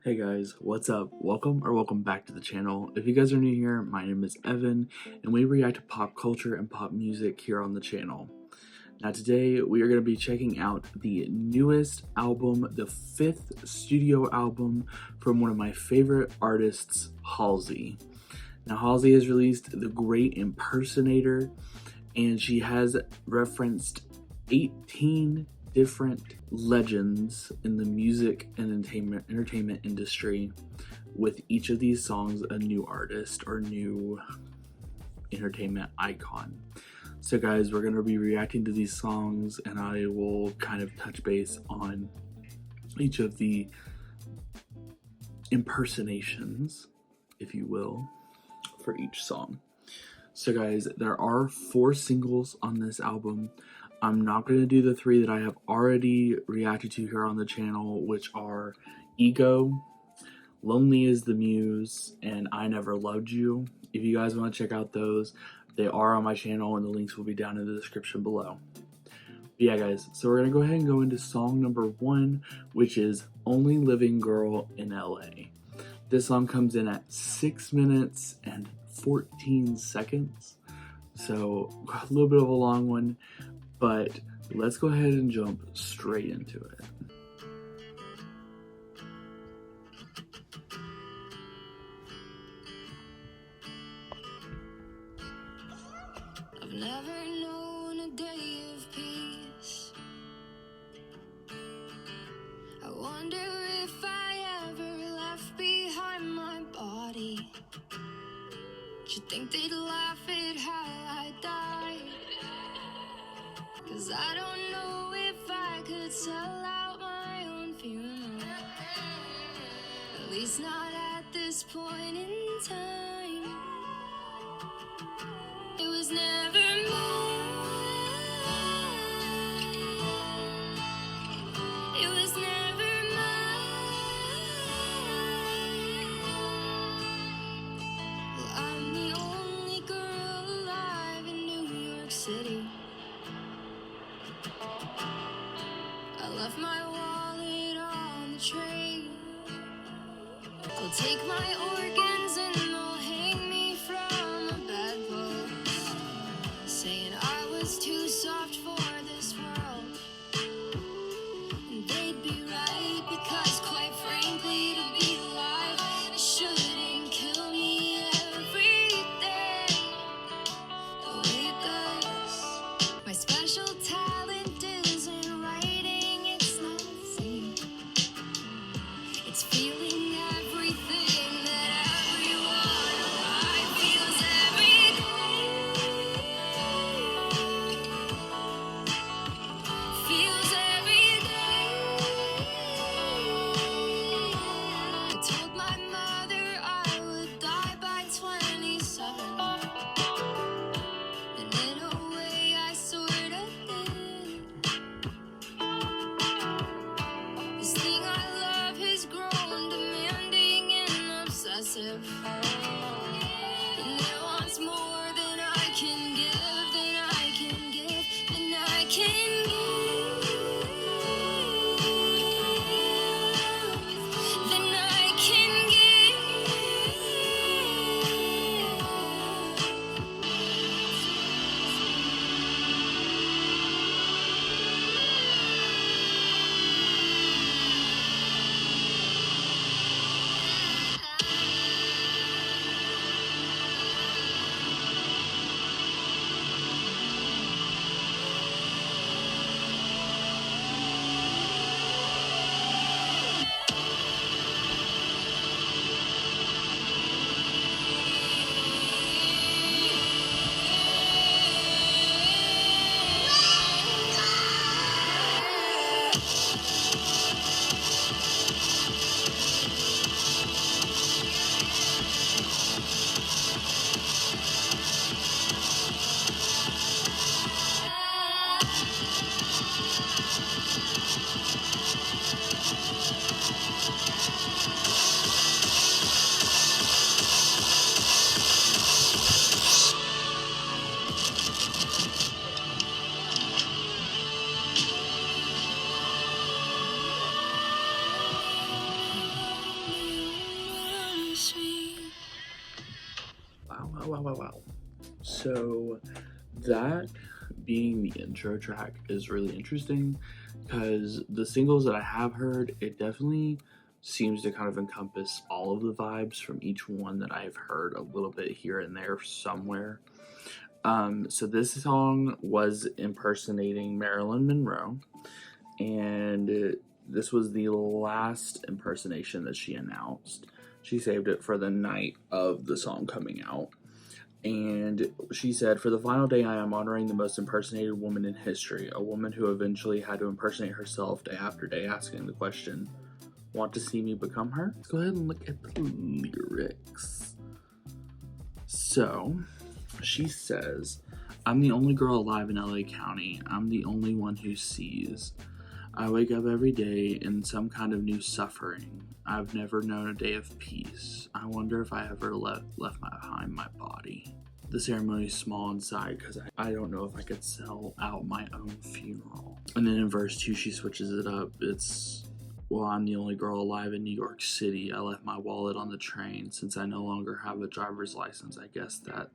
Hey guys, what's up? Welcome back to the channel. If you guys are new here, my name is Evan, and we react to pop culture and pop music here on the channel. Now today, we are going to be checking out the newest album, the 5th studio album from one of my favorite artists, Halsey. Now Halsey has released The Great Impersonator, and she has referenced 18 different legends in the music and entertainment industry, with each of these songs a new artist or new entertainment icon. So guys, we're going to be reacting to these songs, and I will kind of touch base on each of the impersonations, if you will, for each song. So guys, there are 4 singles on this album. I'm not going to do the 3 that I have already reacted to here on the channel, which are Ego, Lonely is the Muse, and I Never Loved You. If you guys want to check out those, they are on my channel and the links will be down in the description below. But yeah guys, so we're going to go ahead and go into song number 1, which is Only Living Girl in LA. This song comes in at 6 minutes and 14 seconds, so a little bit of a long one, but let's go ahead and jump straight into it. I've never known a day of peace. I wonder if I ever left behind my body. Do you think they'd laugh at how I died? 'Cause I don't know if I could sell out my own funeral. At least not at this point in time. It was never mine. It was never mine. Well, I'm the only girl alive in New York City. I left my wallet on the train. They'll take my organs and they'll hang me from a bedpost, saying I was too soft for this world. And they'd be right, because quite frankly, to be alive, it shouldn't kill me every day the way it does. My special talent isn't writing, it's not singing. It's feeling everything that everyone wow. So that being the intro track is really interesting because the singles that I have heard, it definitely seems to kind of encompass all of the vibes from each one that I've heard a little bit here and there somewhere. So this song was impersonating Marilyn Monroe, and this was the last impersonation that she announced. She saved it for the night of the song coming out. And she said, "For the final day, I am honoring the most impersonated woman in history, a woman who eventually had to impersonate herself day after day, asking the question, 'Want to see me become her?'" Let's go ahead and look at the lyrics. So, she says, "I'm the only girl alive in LA County. I'm the only one who sees. I wake up every day in some kind of new suffering. I've never known a day of peace. I wonder if I ever left behind my body. The ceremony is small inside because I don't know if I could sell out my own funeral." And then in verse 2, she switches it up. It's, "Well, I'm the only girl alive in New York City. I left my wallet on the train. Since I no longer have a driver's license, I guess that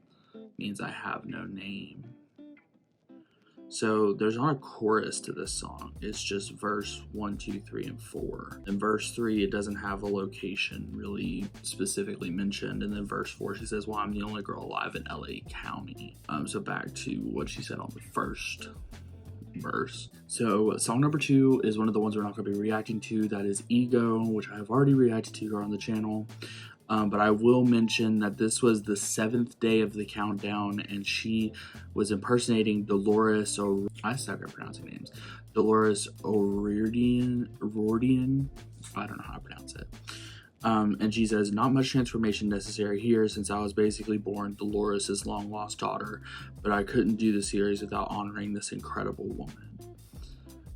means I have no name." So there's not a chorus to this song. It's just verse 1, 2, 3, and 4. In verse 3, it doesn't have a location really specifically mentioned. And then verse 4, she says, "Well, I'm the only girl alive in LA County." So back to what she said on the first verse. So song number 2 is one of the ones we're not going to be reacting to. That is Ego, which I have already reacted to here on the channel. But I will mention that this was the 7th day of the countdown, and she was impersonating Dolores I suck at pronouncing names. Dolores O'Riordan. I don't know how to pronounce it. And she says, "Not much transformation necessary here since I was basically born Dolores' long lost daughter, but I couldn't do the series without honoring this incredible woman."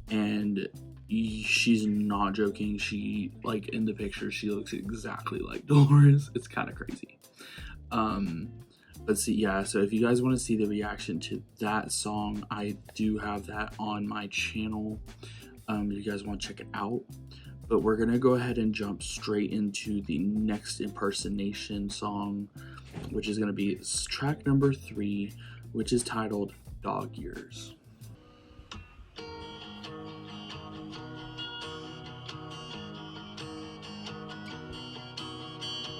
And she's not joking. She, like, in the picture, she looks exactly like Dolores. It's kind of crazy. But see, yeah, so if you guys want to see the reaction to that song, I do have that on my channel. If you guys want to check it out. But we're gonna go ahead and jump straight into the next impersonation song, which is gonna be track number 3, which is titled "Dog Years."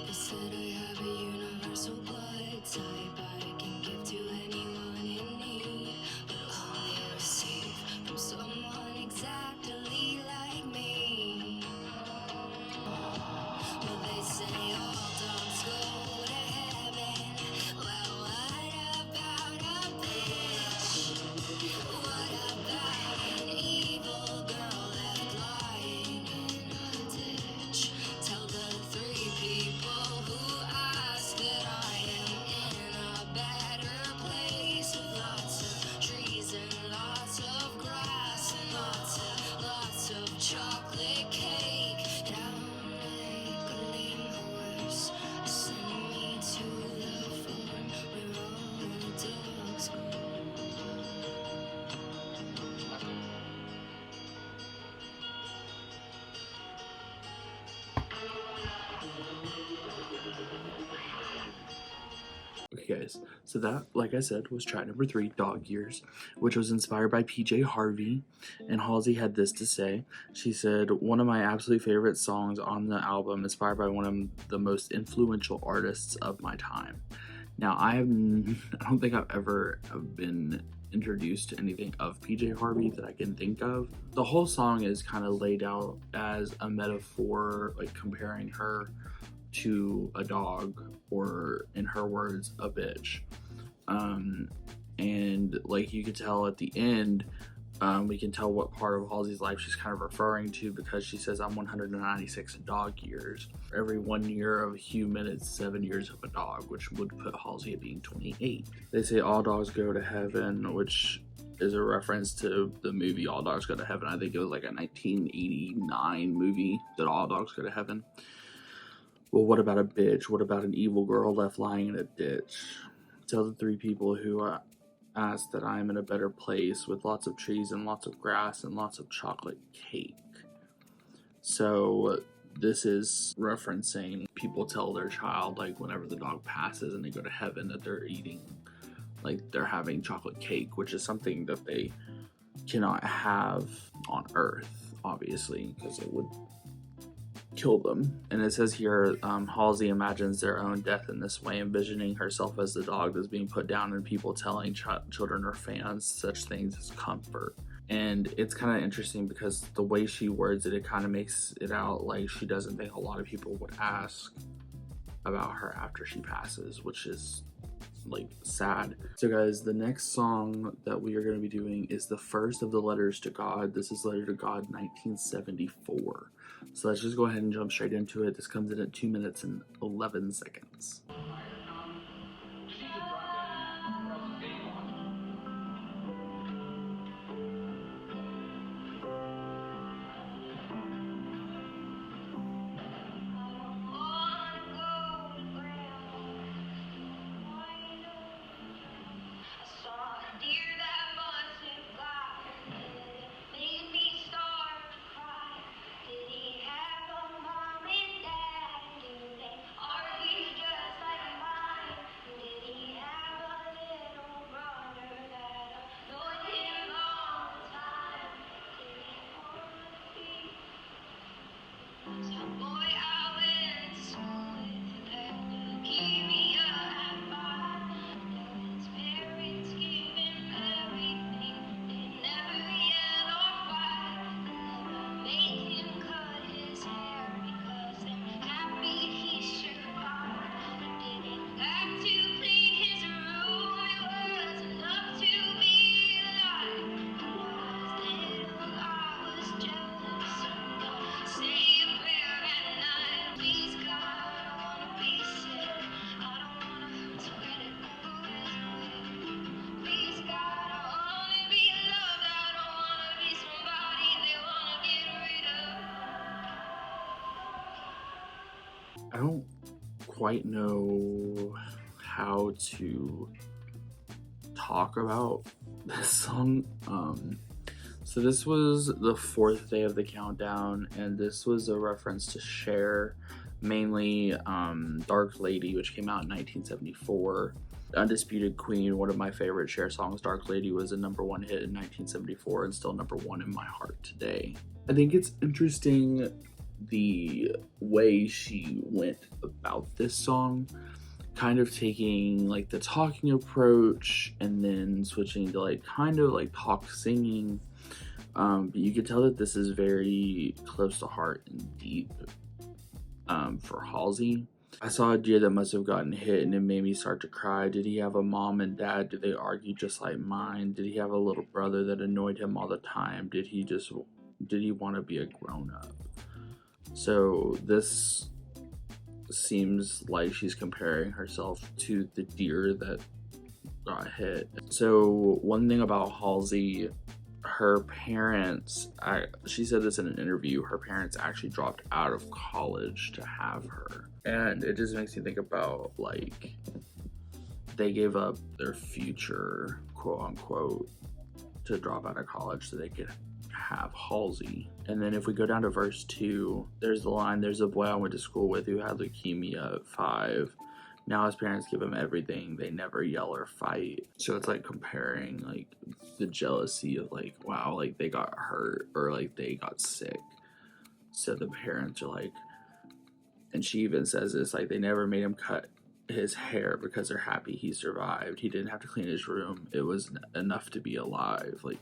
They said I have a universal blood type I can give to anyone in need, but only receive from someone exactly like me. Well, they say all dogs go to heaven. Well, what about a bitch? What about an evil girl left lying in a ditch? Tell the 3 people who ask that I am in a better place with lots of trees and lots of grass and lots of chocolate cake. Down like a lame horse, send me to the farm where all the dogs go. Okay, guys, so that, like I said, was track number 3, "Dog Years," which was inspired by PJ Harvey. And Halsey had this to say. She said, "One of my absolute favorite songs on the album, inspired by one of the most influential artists of my time." Now, I don't think I've ever been introduced to anything of PJ Harvey that I can think of. The whole song is kind of laid out as a metaphor, like comparing her to a dog, or in her words, a bitch. And like you could tell at the end, we can tell what part of Halsey's life she's kind of referring to, because she says, "I'm 196 dog years. For every 1 year of a human, it's 7 years of a dog," which would put Halsey at being 28. They say all dogs go to heaven, which is a reference to the movie All Dogs Go to Heaven. I think it was like a 1989 movie that All Dogs Go to Heaven. Well, what about a bitch? What about an evil girl left lying in a ditch? Tell the 3 people who ask that I am in a better place with lots of trees and lots of grass and lots of chocolate cake. So this is referencing people tell their child, like, whenever the dog passes and they go to heaven, that they're eating, like, they're having chocolate cake, which is something that they cannot have on Earth, obviously, because it would kill them. And it says here, Halsey imagines their own death in this way, envisioning herself as the dog that's being put down, and people telling children or fans such things as comfort. And it's kind of interesting because the way she words it, it kind of makes it out like she doesn't think a lot of people would ask about her after she passes, which is like sad. So guys, the next song that we are going to be doing is the first of the Letters to God. This is Letter to God 1974. So let's just go ahead and jump straight into it. This comes in at 2 minutes and 11 seconds. I don't quite know how to talk about this song. So this was the 4th day of the countdown, and this was a reference to Cher, mainly Dark Lady, which came out in 1974. Undisputed Queen, one of my favorite Cher songs. Dark Lady was a #1 hit in 1974 and still #1 in my heart today. I think it's interesting the way she went about this song, kind of taking like the talking approach and then switching to like kind of like talk singing. But you can tell that this is very close to heart and deep for Halsey. I saw a deer that must have gotten hit and it made me start to cry. Did he have a mom and dad? Did they argue just like mine? Did he have a little brother that annoyed him all the time? Did he want to be a grown-up? So this seems like she's comparing herself to the deer that got hit. So one thing about Halsey, her parents, she said this in an interview, her parents actually dropped out of college to have her. And it just makes me think about, like, they gave up their future, quote unquote, to drop out of college so they could have Halsey. And then if we go down to verse 2, there's the line, "There's a boy I went to school with who had leukemia at 5. Now his parents give him everything. They never yell or fight." So it's like comparing like the jealousy of like, wow, like they got hurt or like they got sick. So the parents are like, and she even says this, like they never made him cut his hair because they're happy he survived. He didn't have to clean his room. It was enough to be alive. Like,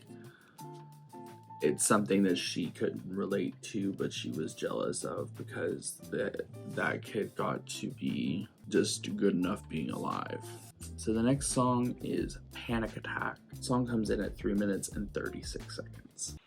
it's something that she couldn't relate to, but she was jealous of because that kid got to be just good enough being alive. So the next song is Panic Attack. The song comes in at 3 minutes and 36 seconds.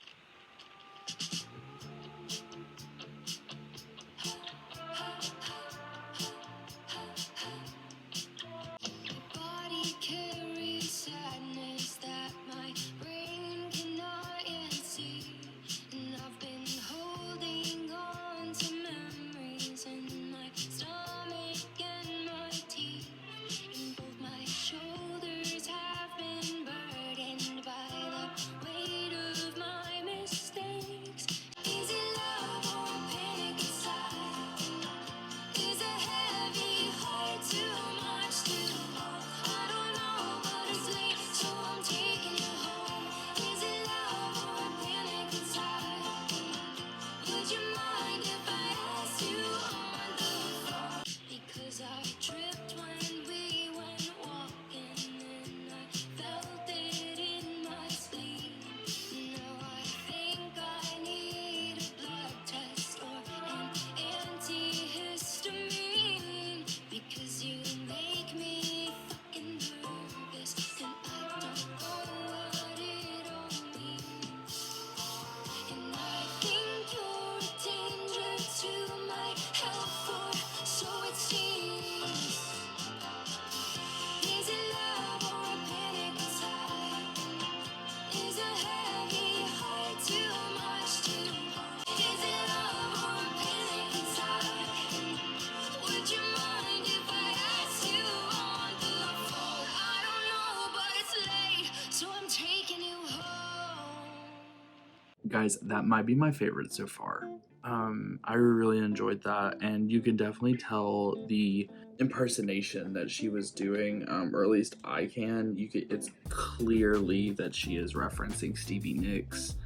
Guys, that might be my favorite so far. I really enjoyed that, and you can definitely tell the impersonation that she was doing, or at least I can. It's clearly that she is referencing Stevie Nicks,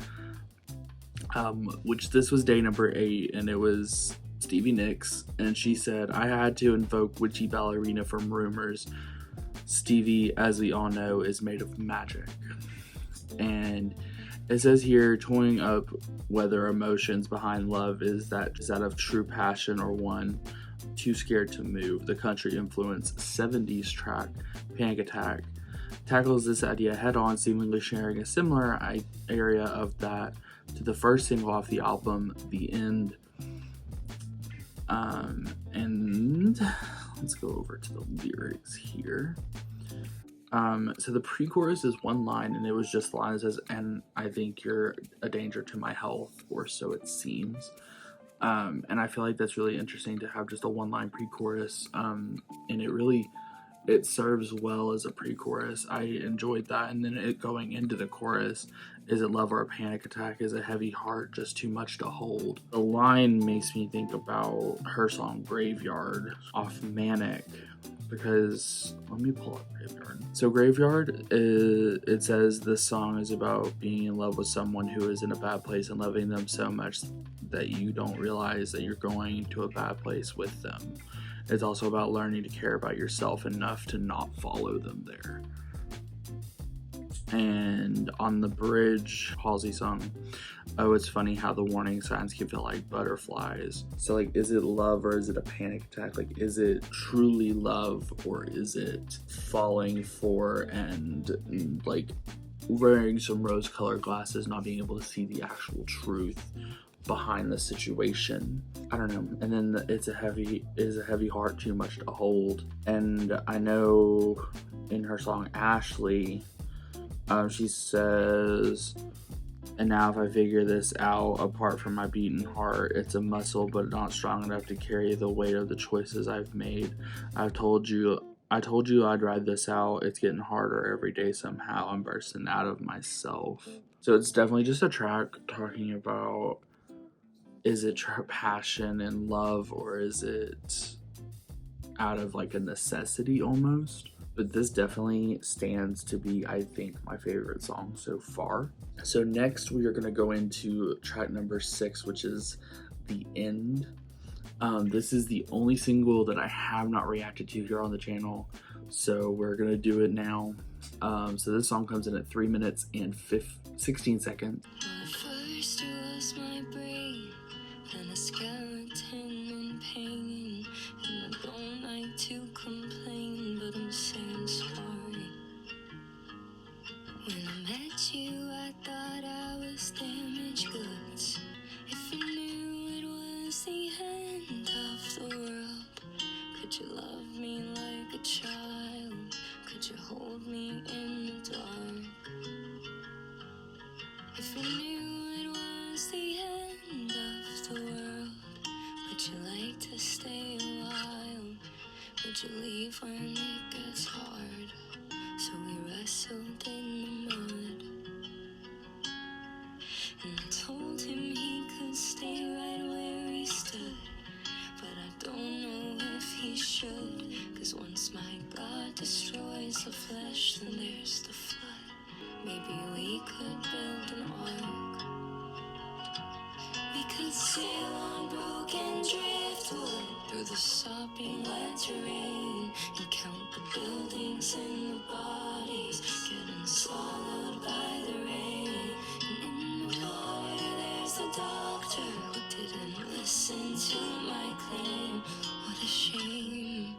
which this was day number 8, and it was Stevie Nicks, and she said, "I had to invoke witchy ballerina from rumors. Stevie, as we all know, is made of magic." And it says here, toying up whether emotions behind love is that of true passion or one too scared to move. The country influenced 70s track Panic Attack tackles this idea head on, seemingly sharing a similar area of that to the first single off the album, The End. And let's go over to the lyrics here. So the pre-chorus is one line, and it was just the line that says, "And I think you're a danger to my health," or so it seems. And I feel like that's really interesting to have just a one-line pre-chorus, and it serves well as a pre-chorus. I enjoyed that, and then it going into the chorus, "Is it love or a panic attack? Is a heavy heart just too much to hold?" The line makes me think about her song Graveyard off Manic, because let me pull up Graveyard. So Graveyard, it says this song is about being in love with someone who is in a bad place and loving them so much that you don't realize that you're going to a bad place with them. It's also about learning to care about yourself enough to not follow them there. And on the bridge, Halsey sung, "Oh, it's funny how the warning signs can feel like butterflies." So, like, is it love or is it a panic attack? Like, is it truly love or is it falling for and like wearing some rose-colored glasses, not being able to see the actual truth behind the situation? I don't know. And then is a heavy heart too much to hold? And I know in her song Ashley, she says, "And now if I figure this out, apart from my beating heart, it's a muscle but not strong enough to carry the weight of the choices I've made. I told you I'd ride this out. It's getting harder every day somehow. I'm bursting out of myself." So it's definitely just a track talking about, is it passion and love, or is it out of like a necessity almost? But this definitely stands to be, I think, my favorite song so far. So next we are going to go into track number 6, which is The End. This is the only single that I have not reacted to here on the channel, so we're going to do it now. So this song comes in at 3 minutes and 16 seconds. First it was my brain, then a skeleton in pain, and I don't like to complain, but I'm saying sorry. When I met you, I thought I was damaged goods. If you knew it was the end of the world, could you love me like a child? Could you hold me in the dark? If you knew it was the end of the world, would you like to stay a while? Would you leave when it gets hard? So we wrestled in the mud, and I told him he could stay right where he stood, but I don't know if he should, 'cause once my God destroys the flesh, then there's the flood. Maybe we could build an ark. We could sail on broken driftwood through the sopping wet terrain, and count the buildings and the bodies getting swallowed by the rain. And in the water there's the doctor who didn't listen to my claim. What a shame,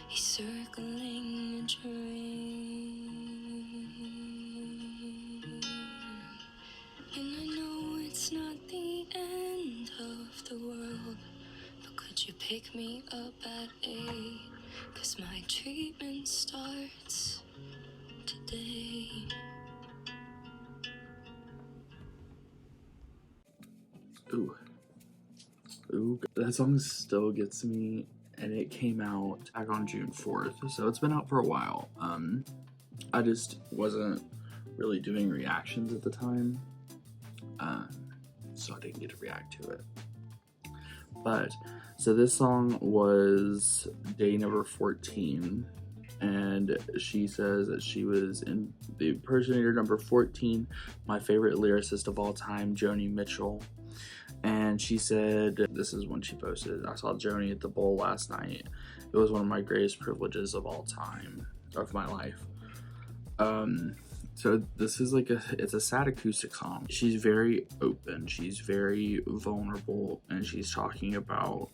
he's circling a dream. And I know it's not the end of the world, but could you pick me up at 8? 'Cause my treatment starts today. Ooh, that song still gets me, and it came out back on June 4th, so it's been out for a while. I just wasn't really doing reactions at the time, so I didn't get to react to it. But so this song was day number 14, and she says that she was in the impersonator number 14, my favorite lyricist of all time, Joni Mitchell. And she said, this is when she posted, I saw Joni at the bowl last night. It was one of my greatest privileges of all time, of my life. So this is like it's a sad acoustic song. She's very open, she's very vulnerable, and she's talking about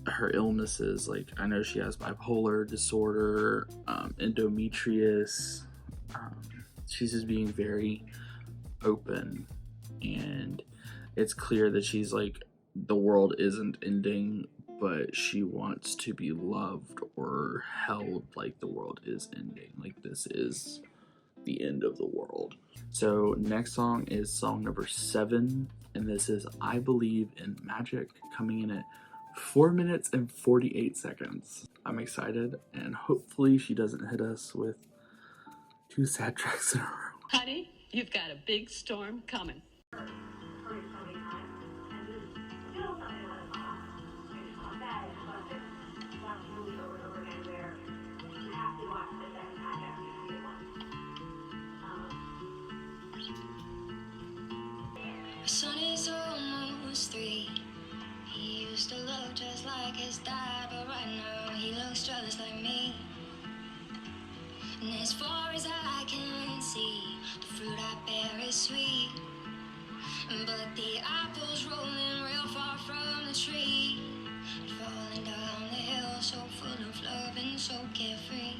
her illnesses. Like, I know she has bipolar disorder, endometrius. She's just being very open, and it's clear that she's like, the world isn't ending, but she wants to be loved or held like the world is ending. Like, this is the end of the world. So next song is song number 7, and this is I Believe in Magic, coming in at 4 minutes and 48 seconds. I'm excited, and hopefully she doesn't hit us with 2 sad tracks in a row. Honey, you've got a big storm coming. My son is almost 3. He used to look just like his dad, but right now he looks just like me. And as far as I can see, the fruit I bear is sweet, but the apple's rolling real far from the tree, falling down the hill, so full of love and so carefree.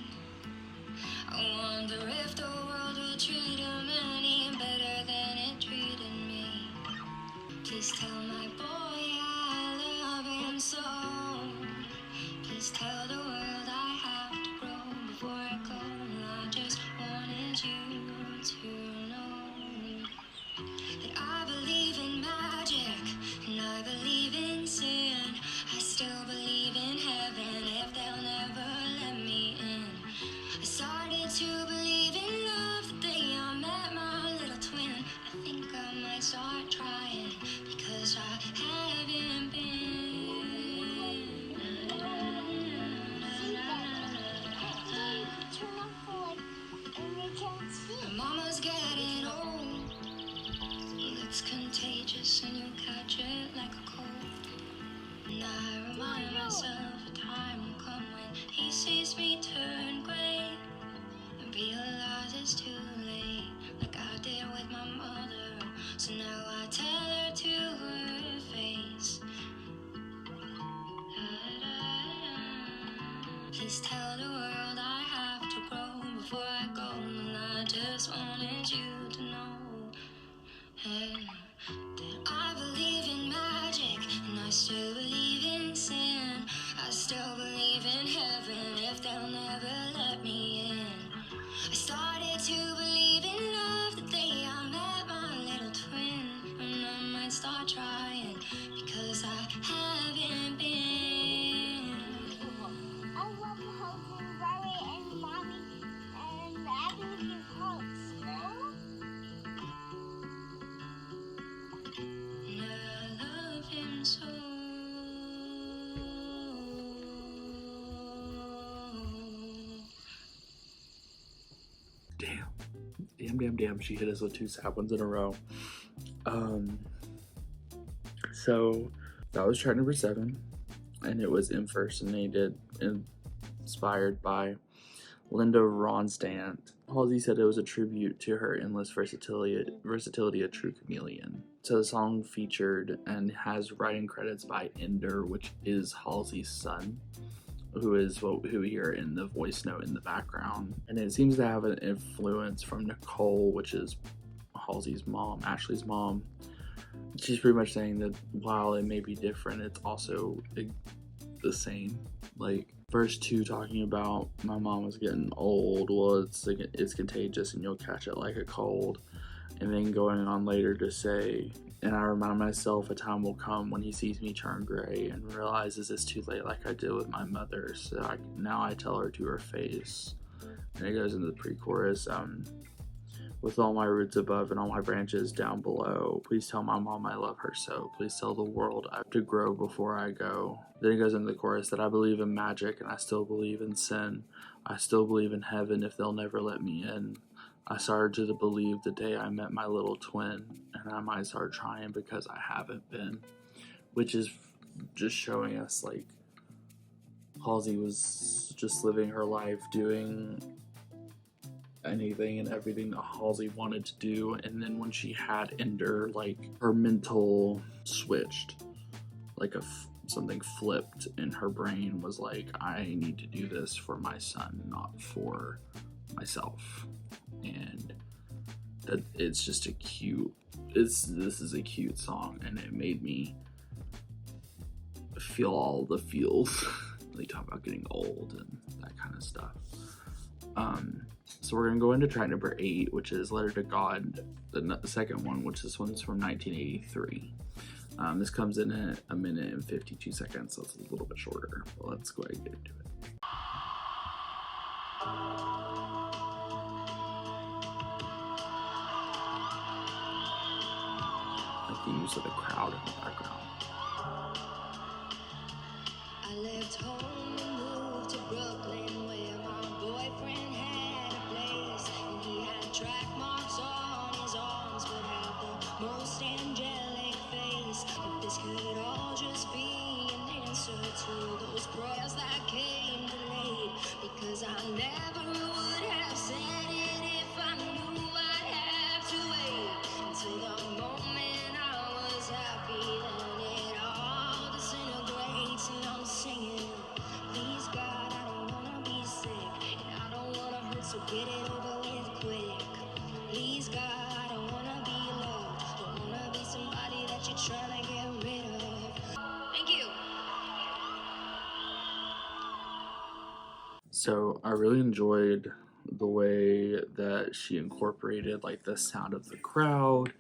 I wonder if the world will treat him any better than it treated me. Please tell my boy I love him so. Please tell the world I have to grow before I go. I just wanted you to know that I believe in magic and I believe in sin. I still believe in heaven if they'll never let me in. I started to believe in love the day I met my little twin. I think I might start trying because I haven't been. My mama's getting old. It's contagious and you catch it like a cold. And I remind myself a time will come when he sees me turn gray and realize it's too late, like I did with my mother. So now I tell her to her face, please tell the world I have to grow before I go. And I just wanted you to know that I believe in magic and I still believe in sin. I still believe in heaven if they'll never let me in. I started to believe in love the day I met my little twin, and I might start trying because I haven't been. I love Halsey and Riley and Mommy and acting with your hugs, And I love him so. Damn, she hit us with 2 sad ones in a row. So that was track number 7, and it was inspired by Linda Ronstadt. Halsey said it was a tribute to her endless versatility, a true chameleon. So the song featured and has writing credits by Ender, which is Halsey's son, who we hear in the voice note in the background. And it seems to have an influence from Nicole, which is Halsey's mom, Ashley's mom. She's pretty much saying that while it may be different, it's also the same. Like, verse 2 talking about my mom was getting old, well, it's contagious and you'll catch it like a cold. And then going on later to say, and I remind myself a time will come when he sees me turn gray and realizes it's too late, like I did with my mother. So now I tell her to her face. And it goes into the pre-chorus, With all my roots above and all my branches down below, please tell my mom I love her so. Please tell the world I have to grow before I go. Then it goes into the chorus that I believe in magic and I still believe in sin. I still believe in heaven if they'll never let me in. I started to believe the day I met my little twin, and I might start trying because I haven't been. Which is just showing us, like, Halsey was just living her life doing anything and everything that Halsey wanted to do, and then when she had Ender, like, her mental switched, like something flipped in her brain, was like, I need to do this for my son, not for myself. And that it's just a cute, this is a cute song, and it made me feel all the feels. They talk about getting old and that kind of stuff. So we're gonna go into track number 8, which is Letter to God, the second one, which this one's from 1983. This comes in at 1 minute and 52 seconds, so it's a little bit shorter, but let's go ahead and get into it. Like the use of the crowd in the background. I left home and moved to Brooklyn where my boyfriend had a place. And he had track marks on his arms but had the most angelic face. If this could all just be an answer to those prayers that came delayed. Because I never would have said it if I knew I'd have to wait until the moment I was happy. Then it all disintegrates and I'm singing, please God, I don't wanna be sick and I don't wanna hurt, so get it over with quick. Please God, I don't wanna be loved, don't wanna be somebody that you're trying to get rid of. Thank you. So I really enjoyed the way that she incorporated, like, the sound of the crowd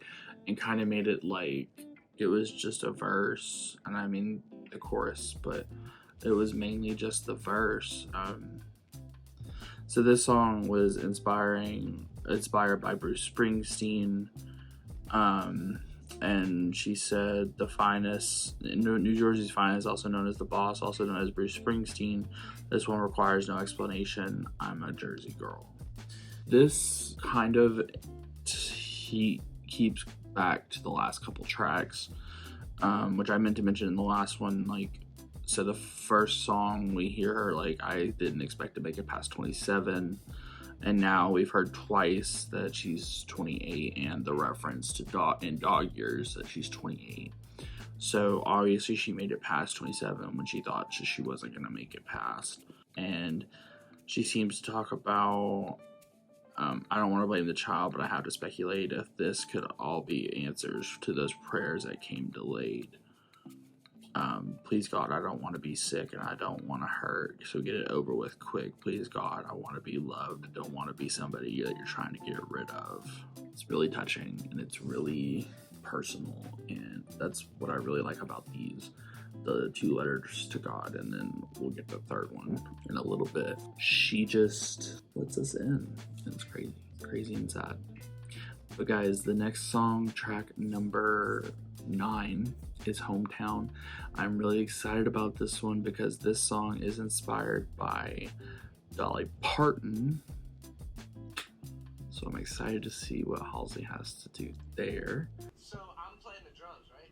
and kind of made it like it was just a verse, and I mean the chorus, but it was mainly just the verse. So this song was inspired by Bruce Springsteen, and she said the finest, New Jersey's finest, also known as the boss, also known as Bruce Springsteen. This one requires no explanation. I'm a Jersey girl. This kind of keeps back to the last couple tracks, which I meant to mention in the last one. Like, so the first song we hear her, like, I didn't expect to make it past 27. And now we've heard twice that she's 28, and the reference to dog years that she's 28. So obviously she made it past 27 when she thought she wasn't going to make it past. And she seems to talk about, I don't want to blame the child, but I have to speculate if this could all be answers to those prayers that came delayed. Please God, I don't want to be sick and I don't want to hurt, so get it over with quick. Please God, I want to be loved. I don't want to be somebody that you're trying to get rid of. It's really touching and it's really personal, and that's what I really like about these, the 2 letters to God, and then we'll get the third one in a little bit. She just lets us in, and it's crazy and sad. But guys, the next song, track number 9, is Hometown. I'm really excited about this one because this song is inspired by Dolly Parton. So I'm excited to see what Halsey has to do there. So I'm playing the drums, right?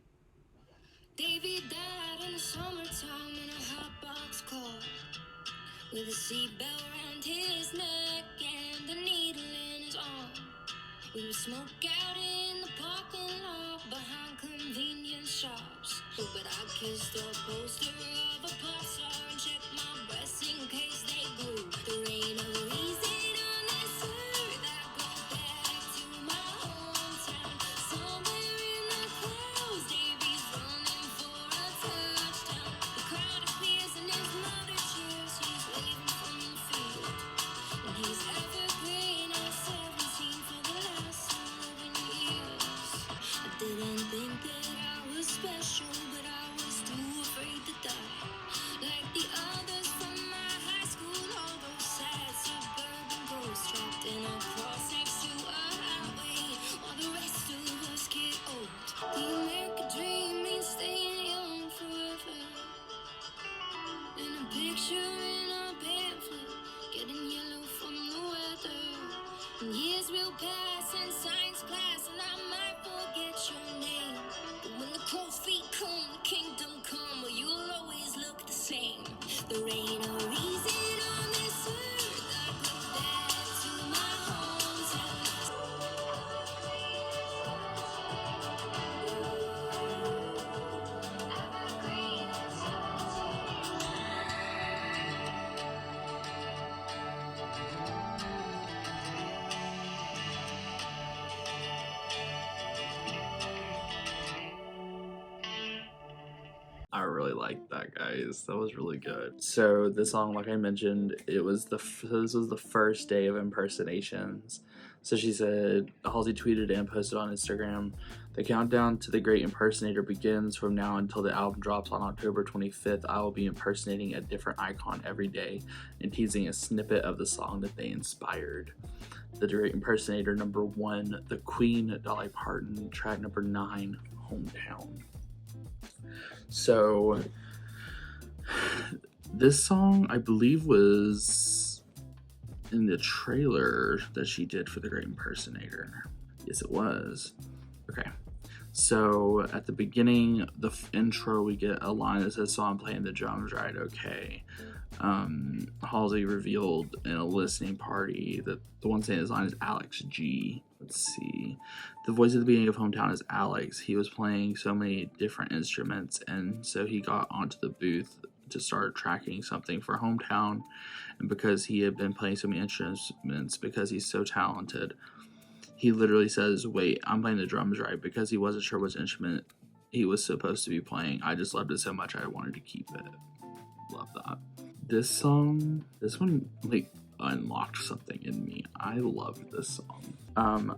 Davey died in the summertime in a hot box car with a seatbelt around his neck and a needle in his arm. We would smoke out in the parking lot behind convenience shops. But I kissed a poster of a pop star and checked my breasts in case they grew. There ain't a reason on this earth that goes back to my hometown. Somewhere in the clouds, Davey's running for a touchdown. The crowd appears in his mother cheers. He's waving from the field, and he's evergreen at 17 for the last 11 years. I didn't think that I was special, but I was too afraid to die. Like the others from my high school, all those I really liked that, guys. That was really good. So this song, like I mentioned, this was the first day of impersonations. So she said, Halsey tweeted and posted on Instagram, "The countdown to the Great Impersonator begins from now until the album drops on October 25th. I will be impersonating a different icon every day and teasing a snippet of the song that they inspired." The Great Impersonator #1, The Queen, Dolly Parton, track number 9, Hometown. So this song, I believe, was in the trailer that she did for The Great Impersonator. Yes, it was. Okay. So at the beginning, the intro, we get a line that says, "So I'm playing the drums, right? Okay." Halsey revealed in a listening party that the one saying this line is Alex G. Let's see. The voice at the beginning of Hometown is Alex. He was playing so many different instruments, and so he got onto the booth to start tracking something for Hometown. And because he had been playing so many instruments, because he's so talented, he literally says, "Wait, I'm playing the drums, right?" Because he wasn't sure which instrument he was supposed to be playing. I just loved it so much I wanted to keep it. Love that. This one like unlocked something in me. I loved this song.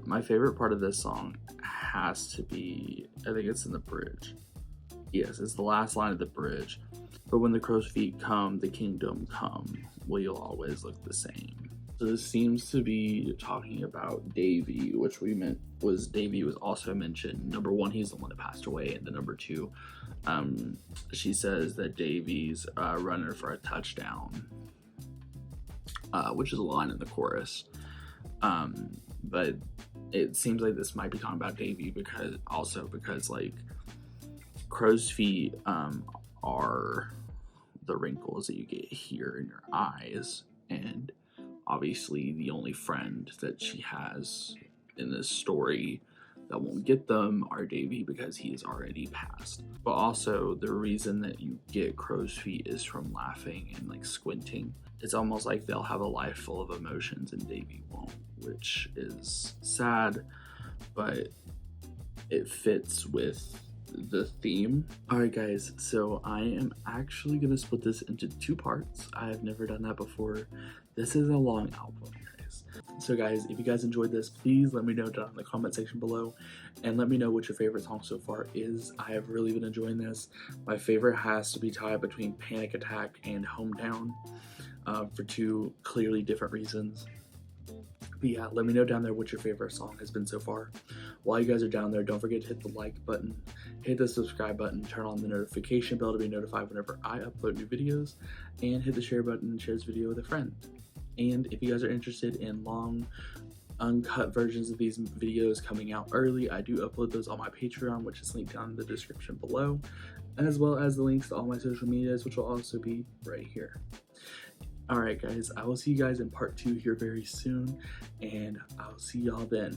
My favorite part of this song has to be, I think it's in the bridge. Yes, it's the last line of the bridge. "But when the crow's feet come, the kingdom come. Will you always look the same?" So this seems to be talking about Davy, which Davy was also mentioned. #1, he's the one that passed away, and the #2, she says that Davy's running for a touchdown, which is a line in the chorus. But it seems like this might be talking about Davy because like crow's feet are the wrinkles that you get here in your eyes, and obviously the only friend that she has in this story that won't get them are Davy because he is already passed. But also the reason that you get crow's feet is from laughing and like squinting. It's almost like they'll have a life full of emotions and Davy won't, which is sad, but it fits with the theme. Alright guys, so I am actually gonna split this into 2 parts. I have never done that before. This is a long album, guys. So guys, if you guys enjoyed this, please let me know down in the comment section below and let me know what your favorite song so far is. I have really been enjoying this. My favorite has to be tied between Panic Attack and Hometown, for 2 clearly different reasons. But yeah, let me know down there what your favorite song has been so far. While you guys are down there, don't forget to hit the like button, hit the subscribe button, turn on the notification bell to be notified whenever I upload new videos, and hit the share button and share this video with a friend. And if you guys are interested in long, uncut versions of these videos coming out early, I do upload those on my Patreon, which is linked down in the description below, as well as the links to all my social medias, which will also be right here. Alright guys, I will see you guys in part 2 here very soon, and I'll see y'all then.